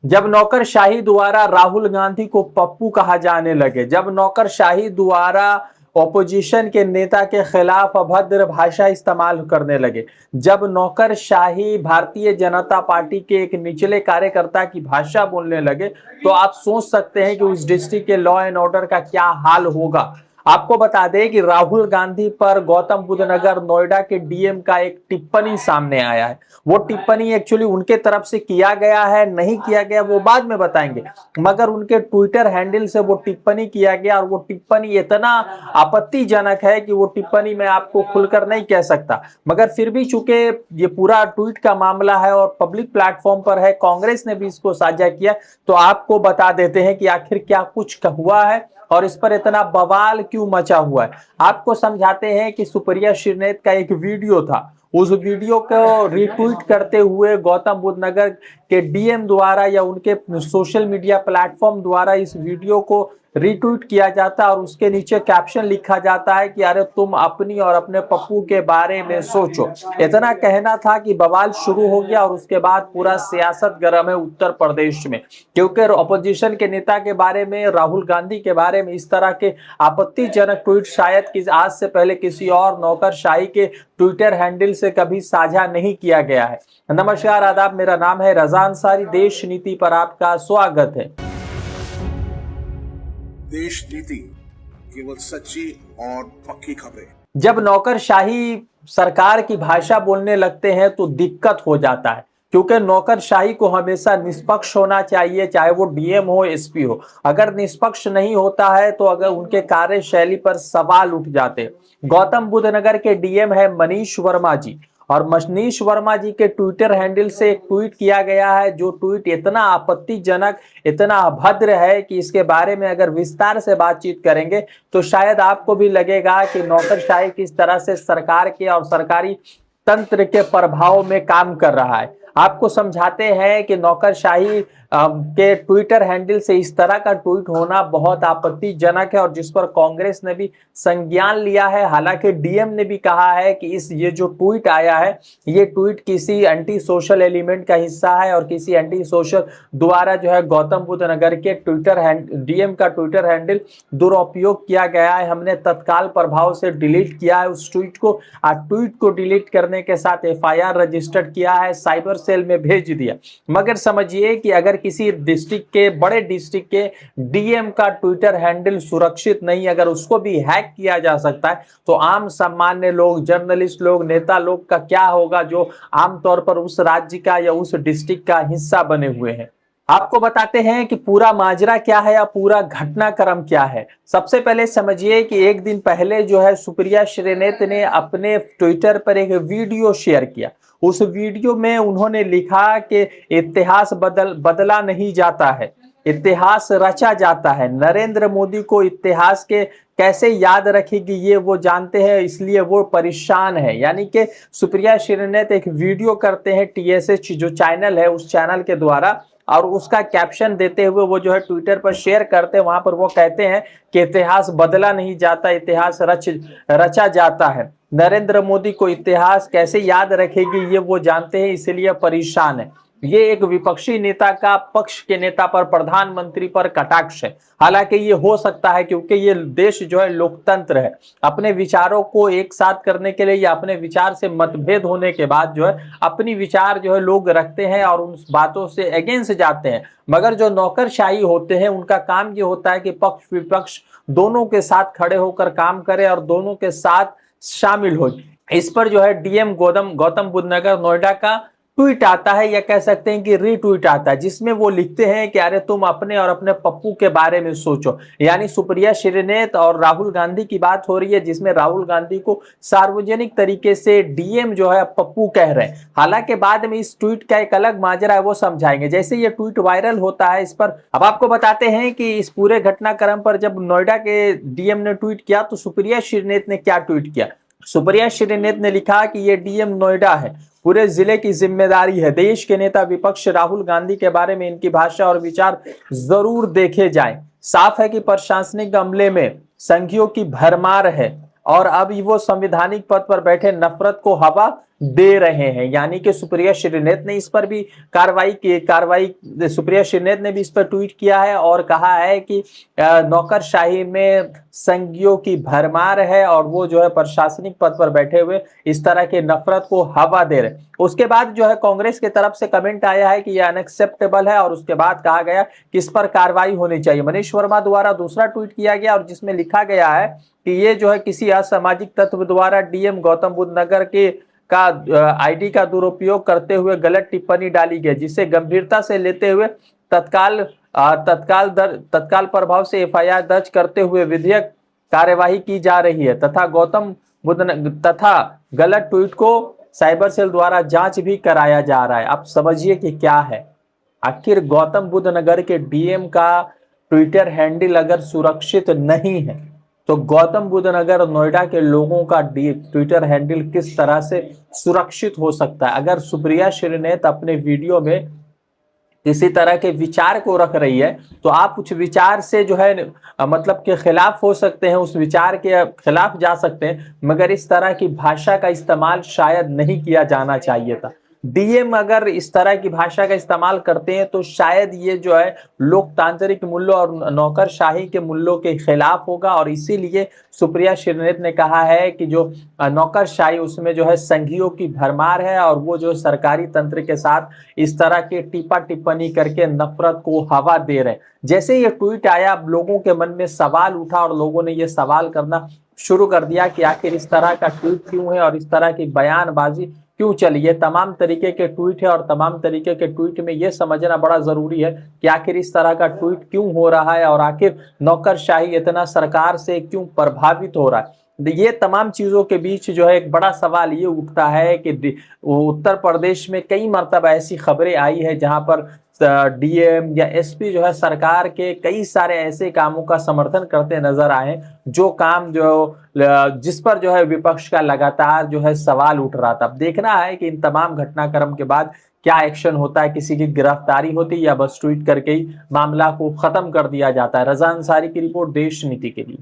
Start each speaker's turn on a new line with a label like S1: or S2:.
S1: जब नौकरशाही द्वारा राहुल गांधी को पप्पू कहा जाने लगे, जब नौकरशाही द्वारा ऑपोजिशन के नेता के खिलाफ अभद्र भाषा इस्तेमाल करने लगे, जब नौकरशाही भारतीय जनता पार्टी के एक निचले कार्यकर्ता की भाषा बोलने लगे, तो आप सोच सकते हैं कि उस डिस्ट्रिक्ट के लॉ एंड ऑर्डर का क्या हाल होगा। आपको बता दें कि राहुल गांधी पर गौतम बुद्ध नगर नोएडा के डीएम का एक टिप्पणी सामने आया है। वो टिप्पणी एक्चुअली उनके तरफ से किया गया है, नहीं किया गया वो बाद में बताएंगे, मगर उनके ट्विटर हैंडल से वो टिप्पणी किया गया और वो टिप्पणी इतना आपत्तिजनक है कि वो टिप्पणी मैं आपको खुलकर नहीं कह सकता। मगर फिर भी चूंकि ये पूरा ट्वीट का मामला है और पब्लिक प्लेटफॉर्म पर है, कांग्रेस ने भी इसको साझा किया, तो आपको बता देते हैं कि आखिर क्या कुछ हुआ है और इस पर इतना बवाल क्यों मचा हुआ है। आपको समझाते हैं कि सुप्रिया श्रीनेत का एक वीडियो था, उस वीडियो को रिट्वीट करते हुए गौतम बुद्ध नगर के डीएम द्वारा या उनके सोशल मीडिया प्लेटफॉर्म द्वारा इस वीडियो को रिट्वीट किया जाता है और उसके नीचे कैप्शन लिखा जाता है कि अरे तुम अपनी और अपने पप्पू के बारे में सोचो। इतना कहना था कि बवाल शुरू हो गया और उसके बाद पूरा सियासत गर्म है उत्तर प्रदेश में, क्योंकि अपोजिशन के नेता के बारे में, राहुल गांधी के बारे में इस तरह के आपत्तिजनक ट्वीट शायद कि आज से पहले किसी और नौकरशाही के ट्विटर हैंडल से कभी साझा नहीं किया गया है। नमस्कार, आदाब, मेरा नाम है रजा अंसारी। देश नीति पर आपका स्वागत है।
S2: देश नीति, केवल सच्ची और पक्की खबरें।
S1: जब नौकरशाही सरकार की भाषा बोलने लगते हैं तो दिक्कत हो जाता है, क्योंकि नौकरशाही को हमेशा निष्पक्ष होना चाहिए, चाहे वो डीएम हो एसपी हो। अगर निष्पक्ष नहीं होता है तो अगर उनके कार्यशैली पर सवाल उठ जाते। गौतम बुद्ध नगर के डीएम है मनीष वर्मा जी, और मनीष वर्मा जी के ट्विटर हैंडल से एक ट्वीट किया गया है, जो ट्वीट इतना आपत्तिजनक, इतना अभद्र है कि इसके बारे में अगर विस्तार से बातचीत करेंगे तो शायद आपको भी लगेगा कि नौकरशाही किस तरह से सरकार के और सरकारी तंत्र के प्रभाव में काम कर रहा है। आपको समझाते हैं कि नौकरशाही के ट्विटर हैंडल से इस तरह का ट्वीट होना बहुत आपत्तिजनक है और जिस पर कांग्रेस ने भी संज्ञान लिया है। हालांकि डीएम ने भी कहा है कि ये जो ट्वीट आया है, ये ट्वीट किसी एंटी सोशल एलिमेंट का हिस्सा है और किसी एंटी सोशल द्वारा जो है गौतम बुद्ध नगर के डीएम का ट्विटर हैंडल दुरुपयोग किया गया है। हमने तत्काल प्रभाव से डिलीट किया है उस ट्वीट को। ट्वीट को डिलीट करने के साथ एफआईआर रजिस्टर्ड किया है, साइबर सेल में भेज दिया। मगर समझिए कि अगर किसी डिस्ट्रिक्ट के, बड़े डिस्ट्रिक्ट के डीएम का ट्विटर हैंडल सुरक्षित नहीं, अगर उसको भी हैक किया जा सकता है, तो आम सामान्य लोग, जर्नलिस्ट लोग, नेता लोग का क्या होगा जो आमतौर पर उस राज्य का या उस डिस्ट्रिक्ट का हिस्सा बने हुए हैं। आपको बताते हैं कि पूरा माजरा क्या है या पूरा घटनाक्रम क्या है। सबसे पहले समझिए कि एक दिन पहले जो है सुप्रिया श्रीनेत ने अपने ट्विटर पर एक वीडियो शेयर किया। उस वीडियो में उन्होंने लिखा कि इतिहास बदला नहीं जाता है, इतिहास रचा जाता है। नरेंद्र मोदी को इतिहास के कैसे याद रखेगी ये वो जानते हैं, इसलिए वो परेशान है। यानी कि सुप्रिया श्रीनेत एक वीडियो करते हैं टीएसएच जो चैनल है, उस चैनल के द्वारा, और उसका कैप्शन देते हुए वो जो है ट्विटर पर शेयर करते हैं। वहां पर वो कहते हैं कि इतिहास बदला नहीं जाता, इतिहास रचा जाता है। नरेंद्र मोदी को इतिहास कैसे याद रखेगी ये वो जानते हैं, इसलिए परेशान है। ये एक विपक्षी नेता का, पक्ष के नेता पर, प्रधानमंत्री पर कटाक्ष है। हालांकि ये हो सकता है क्योंकि ये देश जो है लोकतंत्र है। अपने विचारों को एक साथ करने के लिए या अपने विचार से मतभेद होने के बाद जो है अपनी विचार जो है लोग रखते हैं और उन बातों से अगेंस्ट जाते हैं। मगर जो नौकरशाही होते हैं उनका काम ये होता है कि पक्ष विपक्ष दोनों के साथ खड़े होकर काम करे और दोनों के साथ शामिल हो। इस पर जो है डीएम गौतम बुद्ध नगर नोएडा का ट्वीट आता है, या कह सकते हैं कि रीट्वीट आता है, जिसमें वो लिखते हैं कि अरे तुम अपने और अपने पप्पू के बारे में सोचो। यानी सुप्रिया श्रीनेत और राहुल गांधी की बात हो रही है, जिसमें राहुल गांधी को सार्वजनिक तरीके से डीएम जो है पप्पू कह रहे हैं। हालांकि बाद में इस ट्वीट का एक अलग माजरा है, वो समझाएंगे। जैसे ये ट्वीट वायरल होता है, इस पर अब आपको बताते हैं कि इस पूरे घटनाक्रम पर जब नोएडा के डीएम ने ट्वीट किया तो सुप्रिया श्रीनेत ने क्या ट्वीट किया। सुप्रिया श्रीनेत ने लिखा कि ये डीएम नोएडा है, पूरे जिले की जिम्मेदारी है। देश के नेता विपक्ष राहुल गांधी के बारे में इनकी भाषा और विचार जरूर देखे जाएं। साफ है कि प्रशासनिक अमले में संघियों की भरमार है और अब वो संवैधानिक पद पर बैठे नफरत को हवा दे रहे हैं। यानी कि सुप्रिया श्रीनेत ने इस पर भी कार्रवाई सुप्रिया श्रीनेत ने भी इस पर ट्वीट किया है और कहा है कि नौकरशाही में संघियों की भरमार है और वो जो है प्रशासनिक पद पर बैठे हुए इस तरह के नफरत को हवा दे रहे। उसके बाद जो है कांग्रेस की तरफ से कमेंट आया है कि यह अनएक्सेप्टेबल है और उसके बाद कहा गया कि इस पर कार्रवाई होनी चाहिए। मनीष वर्मा द्वारा दूसरा ट्वीट किया गया और जिसमें लिखा गया है कि ये जो है किसी असामाजिक तत्व द्वारा डीएम गौतम बुद्ध नगर के का आईडी का दुरुपयोग करते हुए गलत टिप्पणी डाली गई, जिसे गंभीरता से लेते हुए तत्काल प्रभाव से एफआईआर दर्ज करते हुए विधिक कार्यवाही की जा रही है तथा गलत ट्वीट को साइबर सेल द्वारा जांच भी कराया जा रहा है। आप समझिए कि क्या है, आखिर गौतम बुद्ध नगर के डीएम का ट्विटर हैंडल अगर सुरक्षित नहीं है तो गौतम बुद्ध नगर नोएडा के लोगों का ट्विटर हैंडल किस तरह से सुरक्षित हो सकता है। अगर सुप्रिया श्रीनेत अपने वीडियो में किसी तरह के विचार को रख रही है तो आप उस विचार से जो है मतलब के खिलाफ हो सकते हैं, उस विचार के खिलाफ जा सकते हैं, मगर इस तरह की भाषा का इस्तेमाल शायद नहीं किया जाना चाहिए था। डीएम अगर इस तरह की भाषा का इस्तेमाल करते हैं तो शायद ये जो है लोकतांत्रिक मूल्यों और नौकरशाही के मूल्यों के खिलाफ होगा और इसीलिए सुप्रिया श्रीनेत ने कहा है कि जो नौकरशाही उसमें जो है संघियों की भरमार है और वो जो सरकारी तंत्र के साथ इस तरह के टिप्पणी करके नफरत को हवा दे रहे हैं। जैसे ये ट्वीट आया लोगों के मन में सवाल उठा और लोगों ने ये सवाल करना शुरू कर दिया कि आखिर इस तरह का ट्वीट क्यों है और इस तरह की बयानबाजी क्यों चली है। तमाम तरीके के ट्वीट है और तमाम तरीके के ट्वीट में यह समझना बड़ा जरूरी है कि आखिर इस तरह का ट्वीट क्यों हो रहा है और आखिर नौकरशाही इतना सरकार से क्यों प्रभावित हो रहा है। ये तमाम चीजों के बीच जो है एक बड़ा सवाल ये उठता है कि उत्तर प्रदेश में कई मरतबा ऐसी खबरें आई है जहां पर डीएम या एसपी जो है सरकार के कई सारे ऐसे कामों का समर्थन करते नजर आए जो काम जो जिस पर जो है विपक्ष का लगातार जो है सवाल उठ रहा था। अब देखना है कि इन तमाम घटनाक्रम के बाद क्या एक्शन होता है, किसी की गिरफ्तारी होती है या बस ट्वीट करके ही मामला को खत्म कर दिया जाता है। रजा अंसारी की रिपोर्ट, देश नीति के लिए।